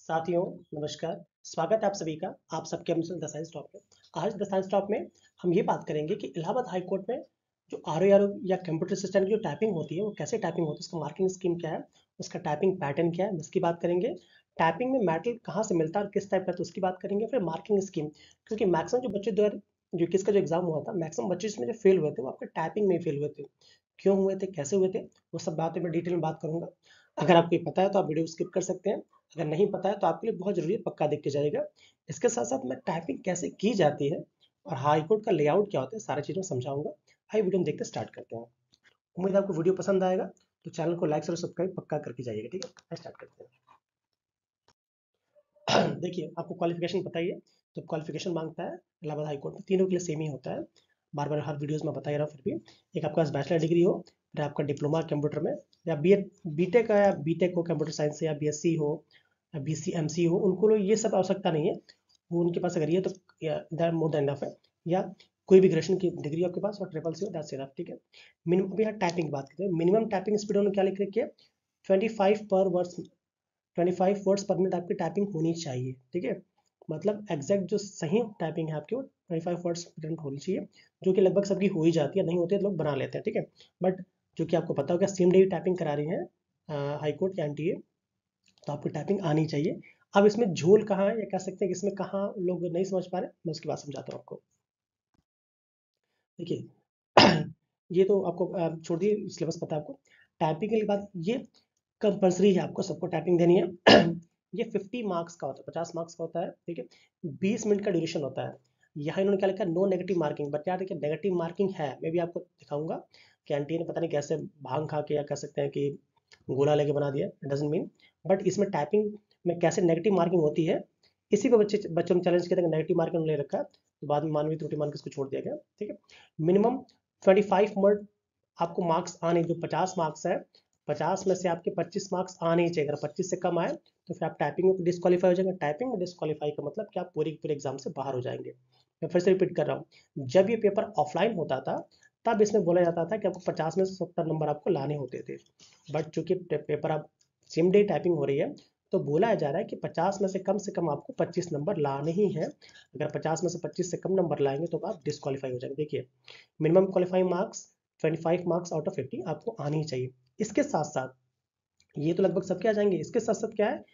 साथियों नमस्कार। स्वागत है आप सभी का आप सबके अपने द साइंस टॉप में। आज द साइंस टॉप में हम ये बात करेंगे कि इलाहाबाद हाई कोर्ट में जो आर या कंप्यूटर सिस्टम की जो टाइपिंग होती है वो कैसे टाइपिंग होती है, उसका मार्किंग स्कीम क्या है, उसका टाइपिंग पैटर्न क्या है, इसकी बात करेंगे। टाइपिंग में मेटल कहाँ से मिलता है और किस टाइप का, तो उसकी बात करेंगे। फिर मार्किंग स्कीम, क्योंकि मैक्सिमम जो बच्चे जो किसका जो एग्जाम हुआ था, मैक्सिमम बच्चे इसमें जो फेल हुए थे वो आपके टाइपिंग में फेल हुए थे। क्यों हुए थे, कैसे हुए थे, वो सब बातें मैं डिटेल में बात करूंगा। अगर आपको ये पता है तो आप वीडियो स्किप कर सकते हैं, अगर नहीं पता है तो आपके लिए बहुत जरूरी है, पक्का देख के जाएगा। इसके साथ साथ मैं टाइपिंग कैसे की जाती है और हाई कोर्ट का लेआउट क्या होता है, सारी चीज़ें समझाऊंगा। आइए वीडियो में देखते स्टार्ट करते हैं। उम्मीद है आपको वीडियो पसंद आएगा, तो चैनल को लाइक और सब्सक्राइब पक्का करके जाइएगा। ठीक है, स्टार्ट करते हैं। देखिए, आपको क्वालिफिकेशन पता ही है। तो क्वालिफिकेशन मांगता है इलाहाबाद हाई कोर्ट में, तीनों के लिए सेम ही होता है। बार बार हर वीडियोस में बता ही रहा हूँ, फिर भी एक आपके पास बैचलर डिग्री हो, फिर आपका डिप्लोमा कंप्यूटर में, या बीटेक या बीटेक हो कंप्यूटर साइंस से, या बीएससी हो, बीसी एमसी हो, उनको लोग ये सब आवश्यकता नहीं है। वो उनके पास अगर ये तो दैट मोर देन इनफ है। या कोई भी ग्रेजुएशन की डिग्री आपके पास और ट्रिपल सी हो, दैट्स इनफ। ठीक है। मिनिमम, अभी यहाँ टाइपिंग की बात करते हैं। मिनिमम टाइपिंग स्पीड उन्होंने क्या लिख रखी है, 25 पर वर्ड्स, 25 वर्ड्स पर मिनट आपकी टाइपिंग होनी चाहिए। ठीक है, मतलब एग्जैक्ट जो सही टाइपिंग है आपकी वो 25 वर्ड्स पर मिनट होनी चाहिए, जो कि लगभग सबकी हो ही जाती है, नहीं होती है तो लोग बना लेते हैं। ठीक है, बट जो कि आपको पता होगा सेम डे टाइपिंग करा रही है हाई कोर्ट या एनटीए, तो आपको टाइपिंग आनी चाहिए। अब इसमें झोल कहाँ है, या कह सकते हैं कि इसमें कहाँ लोग नहीं समझ पा रहे, मैं उसकी बात समझाता हूँ आपको। देखिए, ये तो आपको छोड़ दिए, सिलेबस पता है आपको। टाइपिंग के बाद ये कंपलसरी है, आपको सबको टाइपिंग देनी है। ये 50 मार्क्स का होता है, 50 मार्क्स का होता है। ठीक है, 20 मिनट का ड्यूरेशन होता है। यहाँ इन्होंने क्या लिखा है, नो नेगेटिव मार्किंग। बट यार देखिए, नेगेटिव मार्किंग है, मैं भी आपको दिखाऊंगा कि आंटी ने पता नहीं कैसे भांग खा के, या कह सकते हैं कि गोला लेके बना दिया, डजंट मीन। बट इसमें टाइपिंग में कैसे नेगेटिव मार्किंग होती है, इसी पे बच्चों ने चैलेंज किया था, नेगेटिव मार्किंग ले रखा है, तो बाद में मानवीय त्रुटि मान के इसको छोड़ दिया गया। ठीक है, मिनिमम 25 वर्ड आपको मार्क्स आने, जो 50 मार्क्स है, 50 में से आपके 25 मार्क्स आने ही चाहिए। अगर 25 से कम आए तो फिर आप टाइपिंग में डिस्क्वालीफाई हो जाएंगे। टाइपिंग में डिस्क्वालीफाई का मतलब कि आप पूरे के पूरे एग्जाम से बाहर हो जाएंगे। मैं फिर से रिपीट कर रहा हूँ, जब ये पेपर ऑफलाइन होता था तब इसमें बोला जाता था कि आपको 50 में से 70 नंबर आपको लाने होते थे। बट चूंकि पेपर अब सेम डे टाइपिंग हो रही है, तो बोला जा रहा है कि 50 में से कम आपको 25 नंबर लाने ही है। अगर 50 में से 25 से कम नंबर लाएंगे तो आप डिस्क्वालीफाई हो जाएंगे। देखिए, minimum qualifying marks 25 marks out of 50 आपको आनी ही चाहिए। इसके साथ साथ ये तो लगभग सबके आ जाएंगे, इसके साथ साथ क्या है,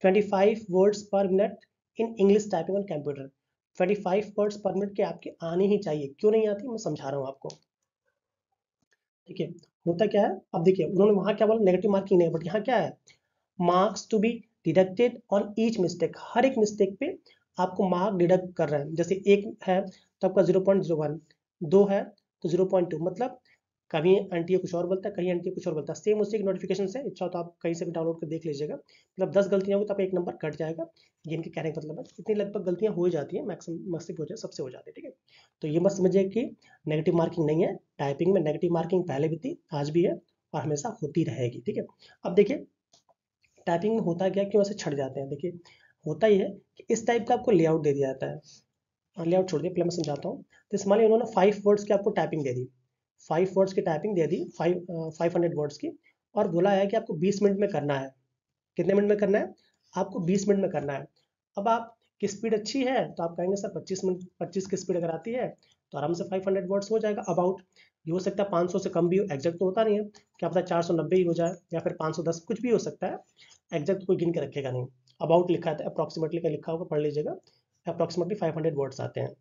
25 वर्ड्स पर minute in English typing on computer. 25 words पर मिनट के आपके आने ही चाहिए। क्यों नहीं आती, मैं समझा रहा हूँ आपको। ठीक है, होता क्या है, अब देखिए उन्होंने वहां क्या बोला, नेगेटिव मार्किंग नहीं, बट यहाँ क्या है, marks to be deducted on each mistake. हर एक मिस्टेक पे आपको मार्क डिडक्ट कर रहे हैं। जैसे एक है तो आपका 0.01, दो है तो 0.2, मतलब कभी एनटीए कुछ और बोलता है, कहीं एनटीए कुछ और बोलता है, सेम उसी की नोटिफिकेशन से। इच्छा हो तो आप कहीं से भी डाउनलोड कर देख लीजिएगा। मतलब 10 गलतियां होगी तो आप एक नंबर कट जाएगा। ये इनके कहने का मतलब है, इतनी लगभग गलतियां हो ही जाती है, मैक्सिमम हो जाए, सबसे हो जाती है। ठीक है, तो ये मत समझिए कि नेगेटिव मार्किंग नहीं है। टाइपिंग में नेगेटिव मार्किंग पहले भी थी, आज भी है, और हमेशा होती रहेगी। ठीक है, अब देखिए टाइपिंग में होता क्या, क्यों ऐसे छट जाते हैं। देखिए, होता ही है कि इस टाइप का आपको लेआउट दे दिया जाता है। लेआउट छोड़ दिए, पहले मैं समझाता हूँ। तो इस मान लिया उन्होंने 5 वर्ड्स की आपको टाइपिंग दे दी, 5 वर्ड्स की टाइपिंग दे दी, 500 वर्ड्स की, और बोला है कि आपको 20 मिनट में करना है। कितने मिनट में करना है, आपको 20 मिनट में करना है। अब आप की स्पीड अच्छी है तो आप कहेंगे सर 25 मिनट, 25 की स्पीड अगर आती है तो आराम से 500 वर्ड्स हो जाएगा अबाउट। ये हो सकता है 500 से कम भी हो, एग्जैक्ट तो होता नहीं है, क्या पता 490 ही हो जाए, या फिर 510, कुछ भी हो सकता है। एग्जैक्ट कोई गिन के रखेगा नहीं। अबाउट लिखा है, अप्रॉक्सीमेटली का लिखा होगा, पढ़ लीजिएगा। अप्रॉक्सीमेटली 500 वर्ड्स आते हैं।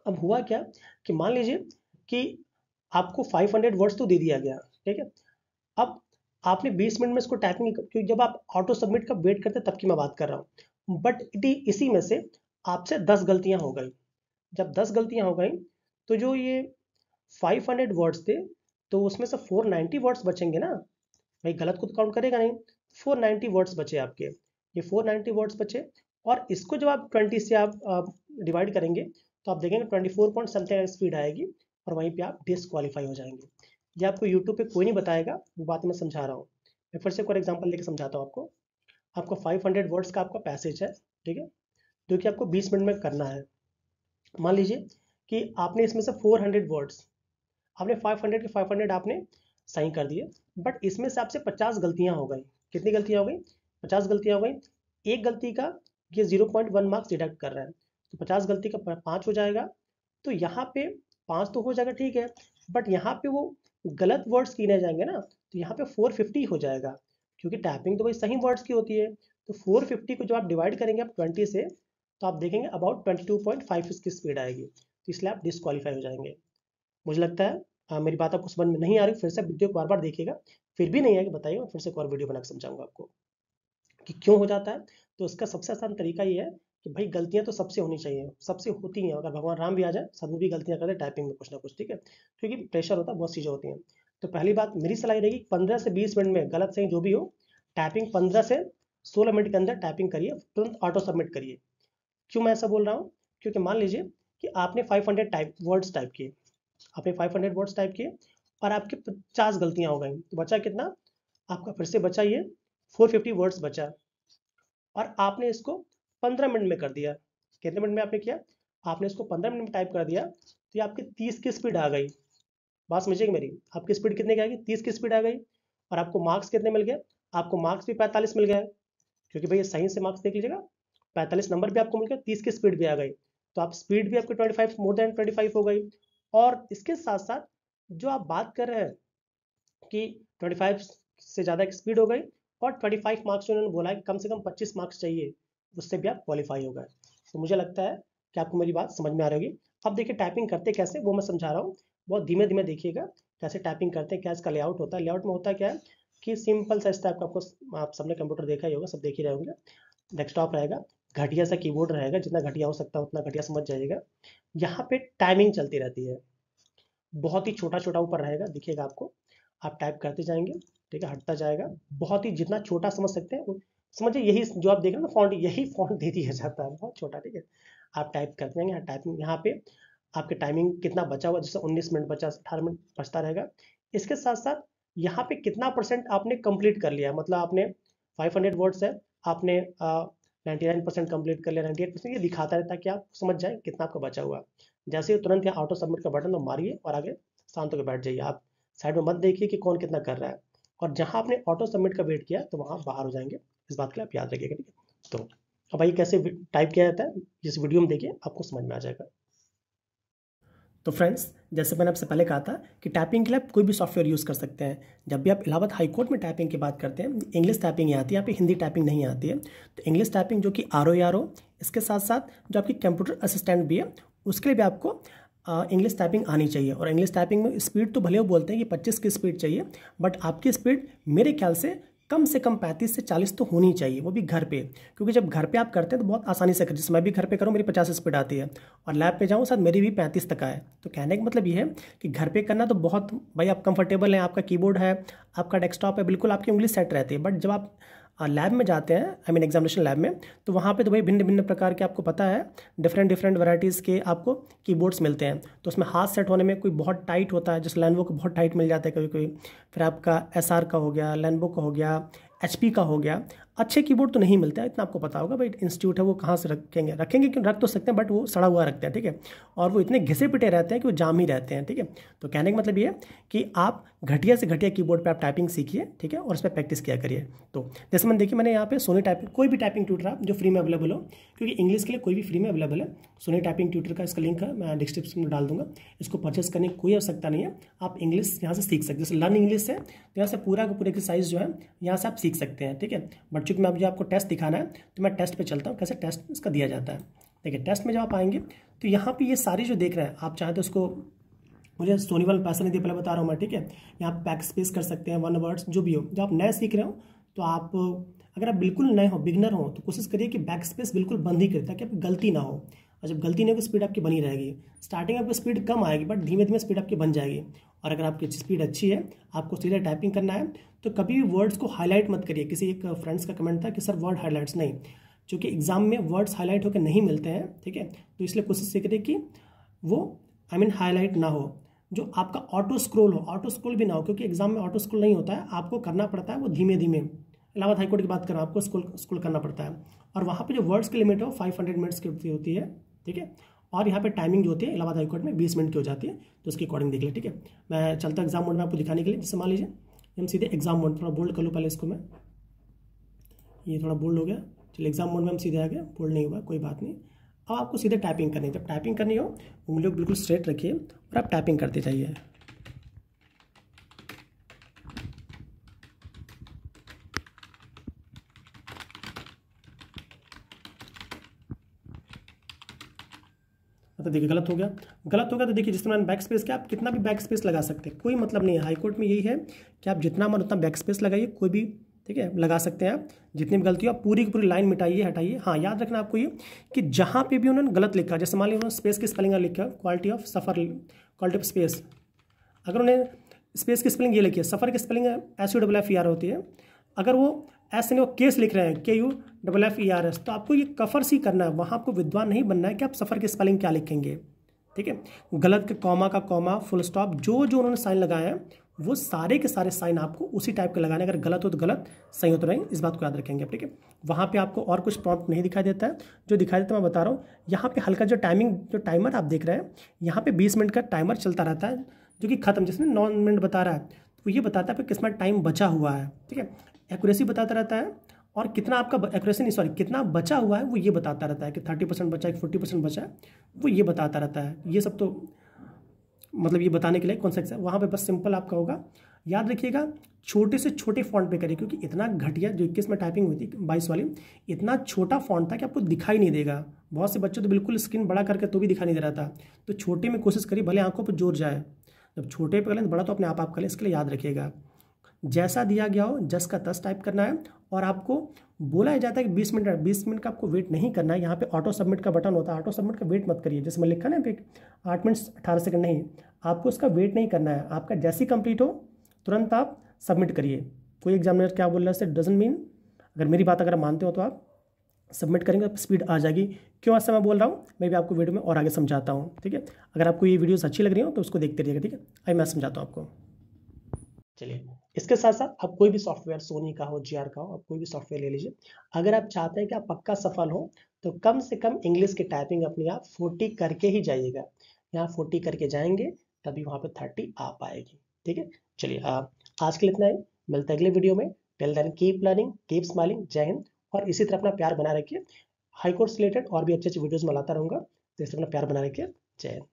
अब हुआ क्या कि मान लीजिए कि आपको 500 वर्ड्स तो दे दिया गया। ठीक है, अब आपने 20 मिनट में इसको टाइपिंग, क्योंकि जब आप ऑटो सबमिट का वेट करते तब की मैं बात कर रहा हूँ, बट इसी में से आपसे 10 गलतियां हो गई। जब 10 गलतियां हो गई तो जो ये 500 वर्ड्स थे, तो उसमें से 490 वर्ड्स बचेंगे ना, भाई गलत को तो काउंट करेगा नहीं। 490 वर्ड्स बचे आपके, ये 490 वर्ड्स बचे, और इसको जब आप 20 से आप डिवाइड करेंगे तो आप देखेंगे 24 पॉइंट समथिंग स्पीड आएगी, और वहीं पे आप डिसक्वालीफाई हो जाएंगे। ये आपको यूट्यूब पे कोई नहीं बताएगा, वो बात मैं समझा रहा हूँ। मैं फिर से एक और एग्जाम्पल लेके समझाता हूँ आपको। आपको 500 वर्ड्स का आपका पैसेज है, ठीक है, जो कि आपको 20 मिनट में करना है। मान लीजिए कि आपने इसमें से 400 वर्ड्स, आपने 500 के 500 आपने सही कर दिए, बट इसमें से आपसे 50 गलतियां हो गई। कितनी गलतियां हो गई, 50 गलतियां हो गई। एक गलती का ये 0.1 मार्क्स डिडक्ट कर रहा है, तो 50 गलती का 5 हो जाएगा। तो यहाँ पे 5 तो हो जाएगा, ठीक है, बट यहाँ पे वो गलत वर्ड्स गिने जाएंगे ना, तो यहाँ पे 450 हो जाएगा, क्योंकि टाइपिंग तो भाई सही वर्ड्स की होती है। तो 450 को जब आप डिवाइड करेंगे आप 20 से, तो आप देखेंगे अबाउट 22.5 इसकी स्पीड आएगी, तो इसलिए आप डिस्क्वालीफाई हो जाएंगे। मुझे लगता है मेरी बात आपको समझ में नहीं आ रही, फिर से वीडियो को बार बार देखिएगा, फिर भी नहीं आएगी बताइए, फिर से एक और वीडियो बना के समझाऊंगा आपको कि क्यों हो जाता है। तो इसका सबसे आसान तरीका ये है कि भाई गलतियां तो सबसे होनी चाहिए, सबसे होती हैं, अगर भगवान राम भी आ जाए सब भी गलतियां करते टाइपिंग में कुछ ना कुछ, ठीक है, क्योंकि प्रेशर होता है, बहुत चीज़ें होती हैं। तो पहली बात मेरी सलाह रहेगी 15 से 20 मिनट में गलत सही जो भी हो, टाइपिंग 15 से 16 मिनट के अंदर टाइपिंग करिए, तुरंत ऑटो सबमिट करिए। क्यों मैं ऐसा बोल रहा हूँ, क्योंकि मान लीजिए कि आपने 500 वर्ड्स टाइप किए, आपने 500 वर्ड्स टाइप किए और आपकी 50 गलतियां हो गई, तो बचा कितना आपका, फिर से बचा ये 450 वर्ड्स बचा, और आपने इसको 15 मिनट में कर दिया। कितने मिनट में आपने किया, आपने इसको 15 मिनट में टाइप कर दिया, तो ये आपकी 30 की स्पीड आ गई। बात समझिएगा मेरी, आपकी स्पीड कितने की आ गई, 30 की स्पीड आ गई। और आपको मार्क्स कितने मिल गए, आपको मार्क्स भी 45 मिल गए, क्योंकि भैया सही से मार्क्स देख लीजिएगा, 45 नंबर भी आपको मिल गया, 30 की स्पीड भी आ गई, तो आप स्पीड भी आपकी 25 मोर देन 25 हो गई। और इसके साथ साथ जो आप बात कर रहे हैं कि 25 से ज़्यादा की स्पीड हो गई, और 25 मार्क्स जो उन्होंने बोला है कि कम से कम 25 मार्क्स चाहिए, उससे भी आप क्वालिफाई हो गए। तो मुझे लगता है कि आपको मेरी बात समझ में आ रही होगी। अब देखिए टाइपिंग करते कैसे वो मैं समझा रहा हूँ, बहुत धीमे धीमे देखिएगा कैसे टाइपिंग करते हैं, क्या इसका लेआउट होता है। लेआउट में होता क्या है कि सिंपल सा इस टाइप का, आपको आप सबने कंप्यूटर देखा ही होगा, सब देख ही रहे होंगे, डेस्कटॉप रहेगा, घटिया सा कीबोर्ड रहेगा, जितना घटिया हो सकता है उतना घटिया समझ जाइएगा। यहाँ पे टाइमिंग चलती रहती है, बहुत ही छोटा छोटा ऊपर रहेगा, दिखेगा आपको, आप टाइप करते जाएंगे, ठीक है, हटता जाएगा, बहुत ही जितना छोटा समझ सकते हैं समझिए, यही जो आप देख रहे हैं ना फॉन्ट, यही फॉन्ट दे दिया जाता है, बहुत छोटा, ठीक है। आप टाइप करते जाएंगे, टाइपिंग यहाँ पे आपके टाइमिंग कितना बचा हुआ, जैसे 19 मिनट बचा, 18 मिनट बचता रहेगा। इसके साथ साथ यहाँ पे कितना परसेंट आपने कंप्लीट कर लिया, मतलब आपने 500 वर्ड्स है, आपने 99% कंप्लीट कर लिया, 98%, ये दिखाता रहता है कि आप समझ जाए कितना आपका बचा हुआ। जैसे ही तुरंत यहाँ ऑटो सबमिट का बटन तो मारिए और आगे शांत होकर बैठ जाइए, आप साइड में मत देखिए कि कौन कितना कर रहा है, और जहाँ आपने ऑटो सबमिट का वेट किया तो वहाँ बाहर हो जाएंगे, इस बात के लिए आप याद रखिएगा, ठीक है। तो अब भाई कैसे टाइप किया जाता है, इस वीडियो में देखिए, आपको समझ में आ जाएगा। तो फ्रेंड्स, जैसे मैंने आपसे पहले कहा था कि टाइपिंग के लिए आप कोई भी सॉफ्टवेयर यूज़ कर सकते हैं। जब भी आप इलाहाबाद हाई कोर्ट में टाइपिंग की बात करते हैं, इंग्लिश टाइपिंग यहाँ आती है, यहाँ पे हिंदी टाइपिंग नहीं आती है। तो इंग्लिश टाइपिंग जो कि RO, इसके साथ साथ जो आपकी कंप्यूटर असिस्टेंट भी है, उसके लिए भी आपको इंग्लिश टाइपिंग आनी चाहिए। और इंग्लिश टाइपिंग में स्पीड तो भले वो बोलते हैं कि 25 की स्पीड चाहिए, बट आपकी स्पीड मेरे ख्याल से कम 35 से 40 तो होनी चाहिए, वो भी घर पे, क्योंकि जब घर पे आप करते हैं तो बहुत आसानी से कर, जैसे मैं भी घर पे करूँ मेरी 50 स्पीड आती है, और लैब पे जाऊँ शायद मेरी भी 35 तक आए। तो कहने का मतलब ये है कि घर पे करना तो बहुत, भाई आप कंफर्टेबल हैं, आपका कीबोर्ड है, आपका डेस्कटॉप है, बिल्कुल आपकी उंगली सेट रहती है। बट जब आप लैब में जाते हैं, आई मीन एग्जामिनेशन लैब में, तो वहाँ पे तो भाई भिन्न भिन्न प्रकार के, आपको पता है, डिफरेंट वैराइटीज़ के आपको कीबोर्ड्स मिलते हैं। तो उसमें हाथ सेट होने में कोई बहुत टाइट होता है, जैसे लेनोवो को बहुत टाइट मिल जाता है कभी कभी, फिर आपका SR का हो गया, लेनोवो का हो गया, HP का हो गया। अच्छे कीबोर्ड तो नहीं मिलते हैं, इतना आपको पता होगा, भाई इंस्टीट्यूट है, वो कहाँ से रखेंगे क्यों, रख तो सकते हैं, बट वो सड़ा हुआ रखते हैं, ठीक है, और वो इतने घिसे पिटे रहते हैं कि वो जाम ही रहते हैं, ठीक है। तो कहने का मतलब ये है कि आप घटिया से घटिया कीबोर्ड पे आप टाइपिंग सीखिए, ठीक है, और उस पर प्रैक्टिस किया करिए। तो जैसे मैंने देखिए, मैंने यहाँ पे सोनी टाइपिंग, कोई भी टाइपिंग ट्यूटर आप जो फ्री में अवेलेबल हो, क्योंकि इंग्लिश के लिए कोई भी फ्री में अवेलेबल है, सोनी टाइपिंग ट्यूटर का इसका लिंक है, मैं डिस्क्रिप्शन में डाल दूंगा। इसको परचेस करने की कोई आवश्यकता नहीं है, आप इंग्लिश यहाँ से सीख सकते हैं, जैसे लर्न इंग्लिश है, तो यहाँ से पूरा का पूरा एक्सरसाइज जो है यहाँ से आप सीख सकते हैं, ठीक है। बट चूंकि मैं मुझे आपको टेस्ट दिखाना है, तो मैं टेस्ट पे चलता हूँ, कैसे टेस्ट इसका दिया जाता है। देखिए टेस्ट में जब आप आएंगे तो यहाँ पे ये सारी जो देख रहे हैं, आप चाहे तो उसको, मुझे सोनी वाला पैसा नहीं दिया, पहले बता रहा हूँ मैं, ठीक है। यहाँ बैक स्पेस कर सकते हैं, 1 वर्ड्स जो भी हो, जब आप नए सीख रहे हो, तो आप अगर आप बिल्कुल नए हो, बिगनर हो, तो कोशिश करिए कि बैक स्पेस बिल्कुल बंद ही करें, ताकि आपकी गलती ना हो। और जब गलती नहीं होगी, स्पीड आपकी बनी रहेगी। स्टार्टिंग आपकी स्पीड कम आएगी, बट धीमे धीमे स्पीड आपकी बन जाएगी। और अगर आपकी स्पीड अच्छी है, आपको सीधे टाइपिंग करना है, तो कभी भी वर्ड्स को हाईलाइट मत करिए। किसी एक फ्रेंड्स का कमेंट था कि सर वर्ड हाईलाइट्स नहीं, क्योंकि एग्जाम में वर्ड्स हाईलाइट होकर नहीं मिलते हैं, ठीक है। तो इसलिए कोशिश ये करिए कि वो हाईलाइट ना हो, जो आपका ऑटो स्क्रॉल भी ना हो, क्योंकि एग्जाम में ऑटो स्क्रॉल नहीं होता है, आपको करना पड़ता है वो धीमे धीमे। इलाहाबाद हाईकोर्ट की बात करें, आपको स्क्रॉल करना पड़ता है, और वहाँ पे जो वर्ड्स की लिमिट है वो 500 मिनट्स की होती है, ठीक है। और यहाँ पे टाइमिंग जो होती है इलाहाबाद हाईकोर्ट में 20 मिनट की हो जाती है, तो उसके अकॉर्डिंग देख ले, ठीक है। मैं चलता एग्जाम मोड में आपको दिखाने के लिए, जैसे मान लीजिए हम सीधे एग्जाम मोड, थोड़ा बोल्ड कर लूँ पहले इसको मैं, ये थोड़ा बोल्ड हो गया, चलिए एग्जाम मोड में हम सीधे आ गए, बोल्ड नहीं हुआ, कोई बात नहीं। अब आपको सीधे टाइपिंग करनी है। जब टाइपिंग करनी हो उंगलियों को बिल्कुल स्ट्रेट रखिए और आप टाइपिंग करते जाइए। तो देखिए गलत हो गया, गलत हो गया तो देखिए जिस तरह बैक स्पेस क्या, आप कितना भी बैक स्पेस लगा सकते हैं, कोई मतलब नहीं है। हाईकोर्ट में यही है कि आप जितना मन उतना बैक स्पेस लगाइए, कोई भी, ठीक है, लगा सकते हैं आप। जितनी भी गलती हो आप पूरी की पूरी लाइन मिटाइए, हटाइए। हाँ, याद रखना आपको ये कि जहाँ पे भी उन्होंने गलत लिखा, जैसे मान लीजिए उन्होंने स्पेस की स्पेलिंग लिखा quality of suffer, quality of space, अगर उन्हें स्पेस की स्पेलिंग ये लिखी है, सफ़र की स्पेलिंग SUFFER होती है, अगर वो ऐसे नहीं वो केस लिख रहे हैं KUFFERS, तो आपको ये कफर सी करना है, वहाँ आपको विद्वान नहीं बनना है कि आप सफ़र की स्पेलिंग क्या लिखेंगे, ठीक है। गलत के कॉमा का कॉमा, फुल स्टॉप, जो जो उन्होंने साइन लगाए हैं वो सारे के सारे साइन आपको उसी टाइप के लगाने। अगर गलत हो तो गलत, सही हो तो नहीं, इस बात को याद रखेंगे, ठीक है। वहाँ पे आपको और कुछ प्रॉम्प्ट नहीं दिखाई देता है, जो दिखाई देता है मैं बता रहा हूँ। यहाँ पे हल्का जो टाइमर आप देख रहे हैं, यहाँ पे 20 मिनट का टाइमर चलता रहता है, जो कि खत्म, जिसमें 9 मिनट बता रहा है, तो ये बताता है कि कितना टाइम बचा हुआ है, ठीक है। एक्यूरेसी बताता रहता है, और कितना आपका एक्यूरेसी नहीं, सॉरी, कितना बचा हुआ है वो ये बताता रहता है कि 30% बचा है, 40% बचा है, वो ये बताता रहता है। ये सब तो मतलब ये बताने के लिए कौन सा एग्जाम, वहाँ पे बस सिंपल आपका होगा। याद रखिएगा छोटे से छोटे फॉन्ट पे करिए, क्योंकि इतना घटिया जो 21 में टाइपिंग हुई थी 22 वाली, इतना छोटा फॉन्ट था कि आपको दिखाई नहीं देगा। बहुत से बच्चों तो बिल्कुल स्क्रीन बड़ा करके तो भी दिखाई नहीं दे रहा था। तो छोटे में कोशिश करिए, भले आंखों पर जोर जाए। जब छोटे पे करें तो बड़ा तो अपने आप कर लें। इसके लिए याद रखिएगा जैसा दिया गया हो जस का तस टाइप करना है। और आपको बोला जाता है कि 20 मिनट का आपको वेट नहीं करना है। यहाँ पे ऑटो सबमिट का बटन होता है, ऑटो सबमिट का वेट मत करिए। जैसे मैं लिखा ना 8 मिनट 18 सेकंड, नहीं, आपको उसका वेट नहीं करना है। आपका जैसे ही कंप्लीट हो तुरंत आप सबमिट करिए। कोई एग्जामिनर क्या बोल रहा है डजंट मीन, अगर मेरी बात अगर मानते हो तो आप सबमिट करेंगे तो स्पीड आ जाएगी। क्यों ऐसा मैं बोल रहा हूँ, मैं भी आपको वीडियो में और आगे समझाता हूँ, ठीक है। अगर आपको ये वीडियोस अच्छी लग रही हो तो उसको देखते रहिएगा, ठीक है। आई मैं समझाता हूँ आपको। चलिए इसके साथ साथ आप कोई भी सॉफ्टवेयर, सोनी का हो, GR का हो, आप कोई भी सॉफ्टवेयर ले लीजिए। अगर आप चाहते हैं कि आप पक्का सफल हो तो कम से कम इंग्लिश की टाइपिंग अपनी आप 40 करके ही जाइएगा। यहाँ 40 करके जाएंगे तभी वहाँ पे 30 आ पाएगी, ठीक है। चलिए आज के लिए इतना ही, मिलते हैं अगले वीडियो में। Till then keep learning, keep smiling. जय हिंद। और इसी तरह अपना प्यार बना रखिए। हाई कोर्ट रिलेटेड और भी अच्छे अच्छे वीडियोज में लाता रहूँगा, तो इस तरह अपना प्यार बना रखिए। जय हिंद।